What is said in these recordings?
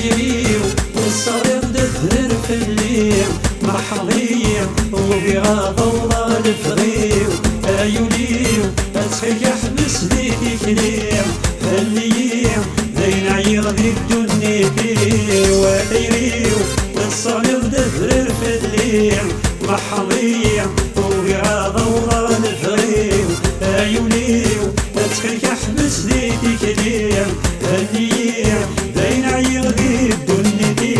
طيري والصغير دثر في الليل مرحبية وبغاضة وضال فغيو ايوليو اسخيك احبس ديتي كليم خليم زين عيغ ذي الدنيتي وطيريو والصغير دثر في الليل مرحبية وبغاضة وضال فغيو ايوليو اسخيك احبس ديتي كليم خليم زين عيغ ذي الدنيتي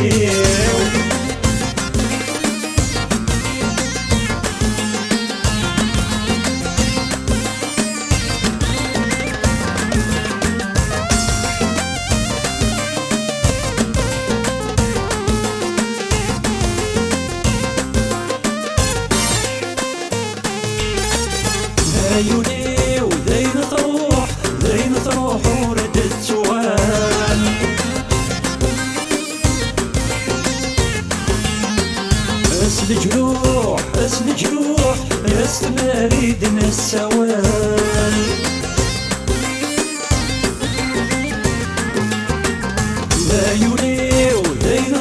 عيوني وذين تروح وردت سؤال اسل جروح يستمريدنا السوال عيوني وذين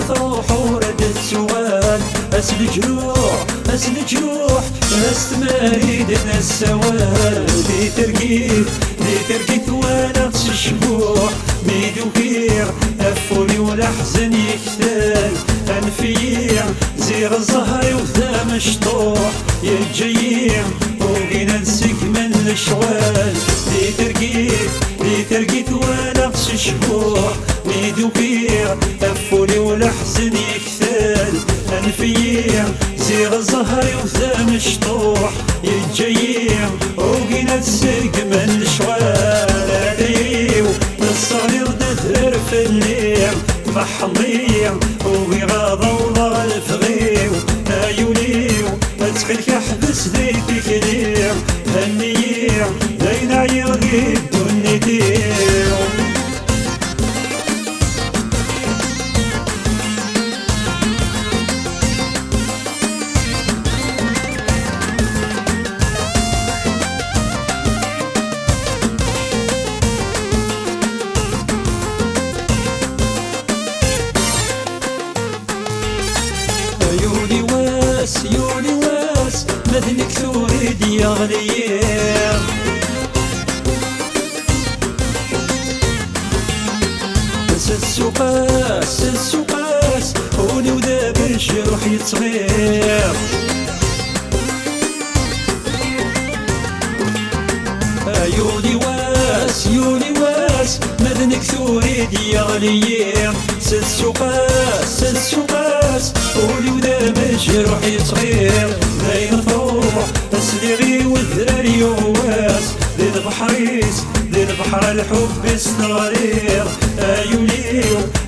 تروح وردت سؤال اسل جروح استمريدنا السوال لي ترقيت وانا الشبوح ميدو كير افولي ولا حزن يكتال انفير زير الزهري وذا مشطوح يتجيم وغينا نسك من الشوال لي ترقيت وانا الشبوح ميدو كير افولي ولا حزن يكتال انفير زير الزهري وذا مشطوح يتجيم وقينا تسرق من الشوال عليو الصغير دثر في الليل محضير وبغاضة وضال فغيو ايوليو ادخلك احبس ذيتي كلير هنيير داين عير ذي الدنيتير يولي واس مذنك تريد يا غليم السوقاس هوني وداب الجروح يتصغير يولي واس مذنك تريد يا غليم السوقاس هوني وداب الجروح يتصغير داين تروح اسلغي والذراري يواس ذي البحر الحب استغرير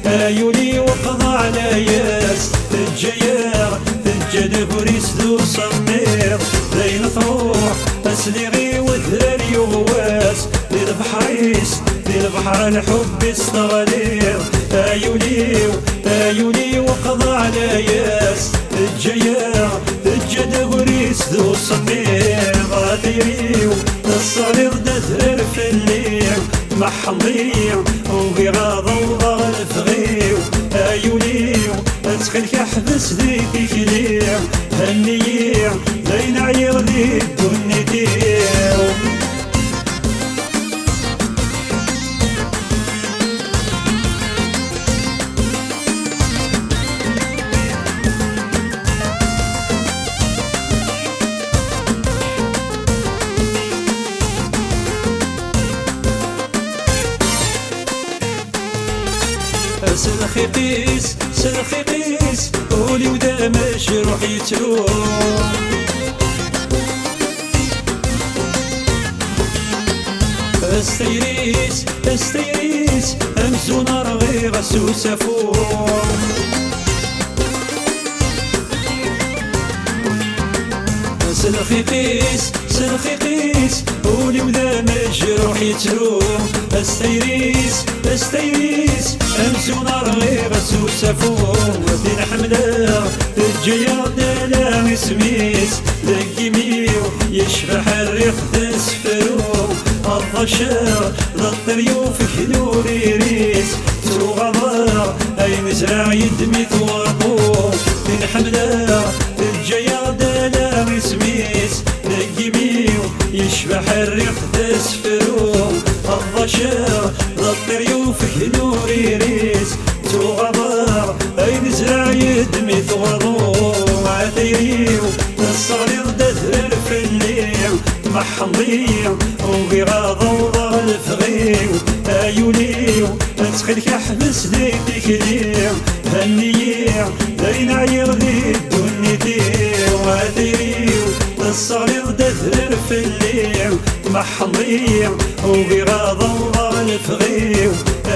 ايولي وقضى على ياس تجد بريس ذو صمير داين تروح اسلغي والذراري يواس ذي البحر الحب استغرير ايولي وقضى على ياس تجد بريس ذو صمير غاديريو الصغير دثر في الليل محضير وبغاضة وضال فغيو ايوليو ادخلك احبس ذيتي كلير هنيير داين عير ذي الدنيتير سلخي قيس قولي ودا مجروح يتروح استيريس امزو نرغي غسو سفور سلخي قيس قولي ودا مجروح يتروح استيريس امزو نرغي غسو سفور ودين حمله الجيار دالا سميس دقيميو يشبح الريق تسفرو الضشار للطريوف كنوري ريس تغضر أين زرع يدمي ثوابو تنحمله الجيا دالا سميس نقيميو يشبح الريح تسفرو الضشر ضطر يوفك نوري ريس تغضر أين زرع يدمي ثوابو عثيريو الصغير دثر في الليل محمضيو وغيراض وضع الفغيو ايوليو اتخلك احبس ديك ليو هنيو لين عير ذي دنيتيو وثيريو الصغير دثر في الليل محمضيو وغيراض وضع الفغيو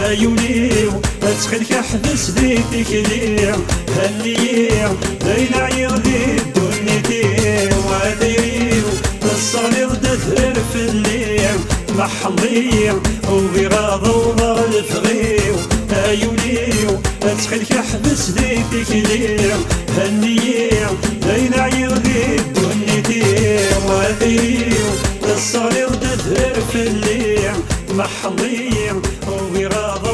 ايوليو اتخلك احبس ديك ليو هنيو لين عير ذي دنيتيو وثيريو الصغير دثر في الليل محمضيو وغيراض وضع الفغيو ايوليو اتخلك احبس ديك ليو هنيو لين عير ذي دنيتيو وثيريو الصغير دثر في الليل محمضيو وغيراض